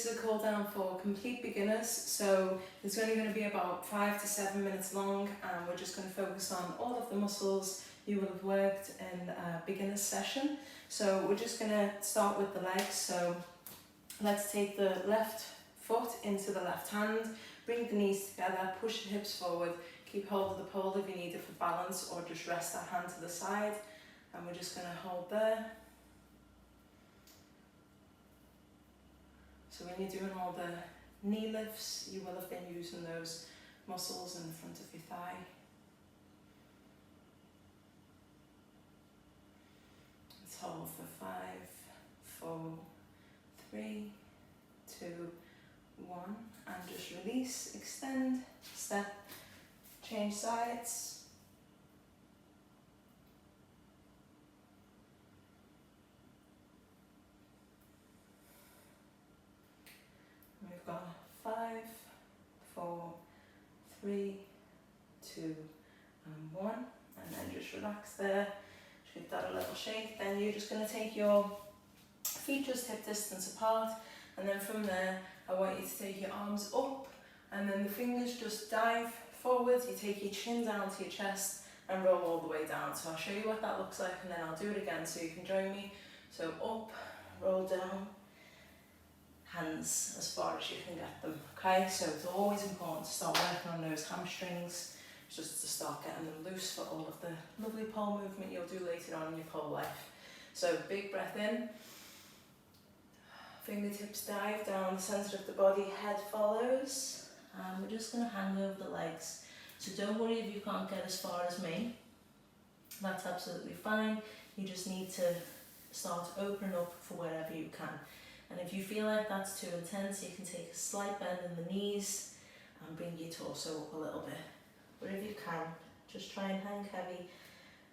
is a cool down for complete beginners, so it's only going to be about 5 to 7 minutes long, and we're just going to focus on all of the muscles you will have worked in a beginner's session. So we're just going to start with the legs. So let's take the left foot into the left hand, bring the knees together, push the hips forward, keep hold of the pole if you need it for balance, or just rest that hand to the side, and we're just going to hold there. So when you're doing all the knee lifts, you will have been using those muscles in the front of your thigh. Let's hold for 5, 4, 3, 2, 1, and just release, extend, step, change sides. We've got 5, 4, 3, 2, and 1, and then just relax there. Give that a little shake. Then you're just going to take your feet just hip distance apart, and then from there I want you to take your arms up, and then the fingers just dive forwards. You take your chin down to your chest and roll all the way down. So I'll show you what that looks like, and then I'll do it again so you can join me. So up, roll down, hands as far as you can get them. Okay, so it's always important to start working on those hamstrings, just to start getting them loose for all of the lovely pole movement you'll do later on in your pole life. So big breath in, fingertips dive down the centre of the body, head follows, and we're just going to hang over the legs. So don't worry if you can't get as far as me, that's absolutely fine. You just need to start opening up for wherever you can. And if you feel like that's too intense, you can take a slight bend in the knees and bring your torso up a little bit. But if you can, just try and hang heavy.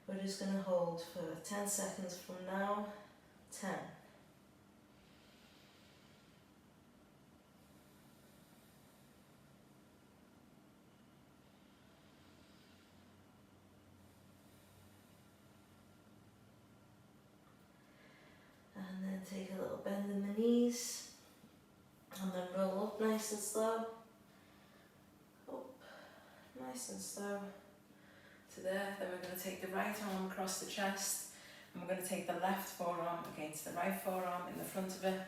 We're just going to hold for 10 seconds from now. 10. And then take a little bend in the knees. And then roll up nice and slow. Up, nice and slow. To there. Then we're going to take the right arm across the chest, and we're going to take the left forearm against the right forearm in the front of it,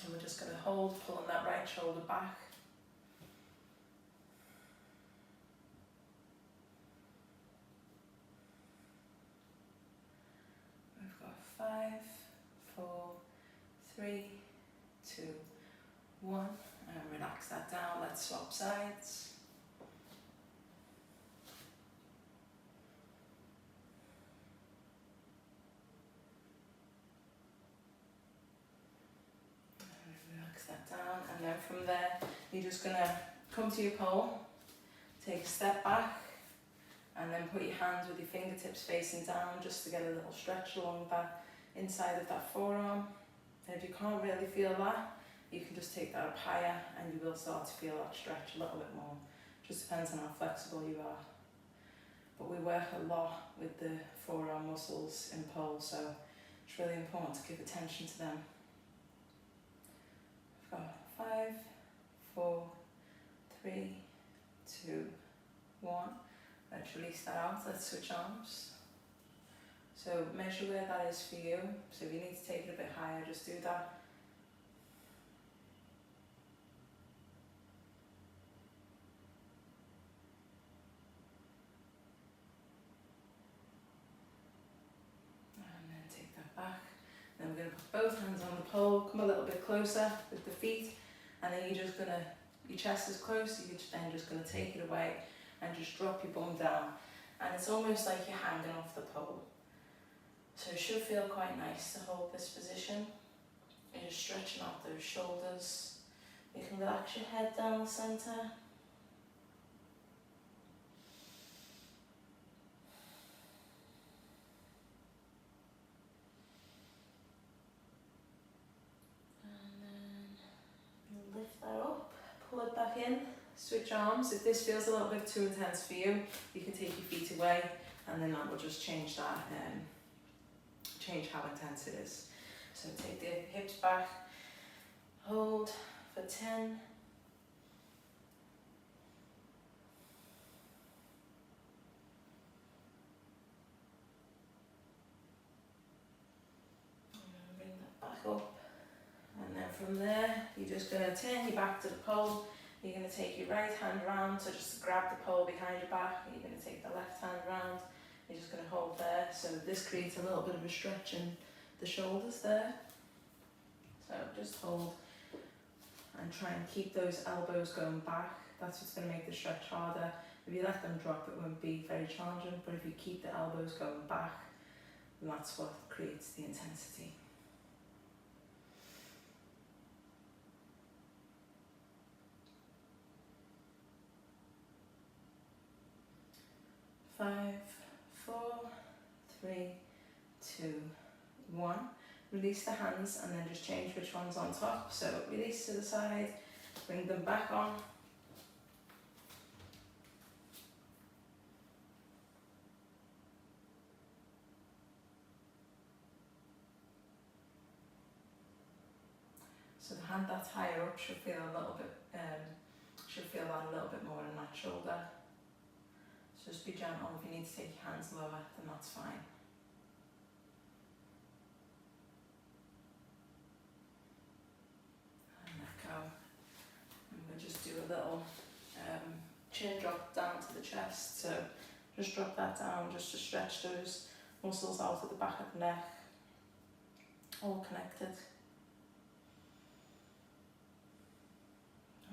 and we're just going to hold, pulling that right shoulder back. We've got 5, 4, 3, 2, 1, and relax that down. Let's swap sides. Down, and then from there you're just going to come to your pole, take a step back, and then put your hands with your fingertips facing down just to get a little stretch along that inside of that forearm. And if you can't really feel that, you can just take that up higher, and you will start to feel that stretch a little bit more. Just depends on how flexible you are. But we work a lot with the forearm muscles in pole, so it's really important to give attention to them. 5, 4, 3, 2, 1. Let's release that out. Let's switch arms. So measure where that is for you. So if you need to take it a bit higher, just do that. And then take that back. Then we're going to put both hands on the pole, come a little bit closer with the feet, and then you're just going to, your chest is close, you're then just going to take it away and just drop your bum down. And it's almost like you're hanging off the pole. So it should feel quite nice to hold this position. You're just stretching out those shoulders. You can relax your head down the centre. Lift that up, pull it back in, switch arms. If this feels a little bit too intense for you, you can take your feet away, and then that will just change that, change how intense it is. So take the hips back, hold for 10, and bring that back up, and then from there you're just going to turn your back to the pole. You're going to take your right hand round, so just grab the pole behind your back, and you're going to take the left hand round. You're just going to hold there, so this creates a little bit of a stretch in the shoulders there. So just hold and try and keep those elbows going back. That's what's going to make the stretch harder. If you let them drop, it won't be very challenging, but if you keep the elbows going back, then that's what creates the intensity. Five, four, three, two, one. Release the hands and then just change which one's on top. So release to the side, bring them back on. So the hand that's higher up should feel a little bit, should feel that a little bit more in that shoulder. So just be gentle. If you need to take your hands lower, then that's fine. And let go. And we'll just do a little chin drop down to the chest. So just drop that down just to stretch those muscles out at the back of the neck, all connected.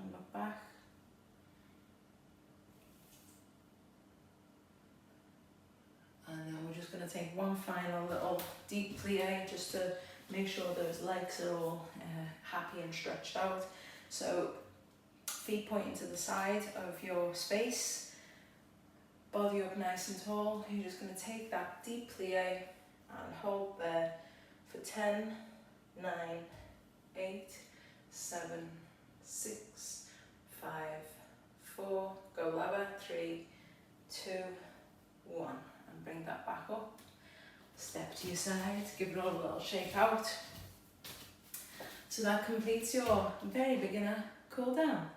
And look back. And then we're just going to take one final little deep plie just to make sure those legs are all happy and stretched out. So feet pointing to the side of your space, body up nice and tall. You're just going to take that deep plie and hold there for 10, 9, 8, 7, 6, 5, 4, go lower, 3, 2, 1. And bring that back up, step to your side, give it all a little shake out. So that completes your very beginner cool down.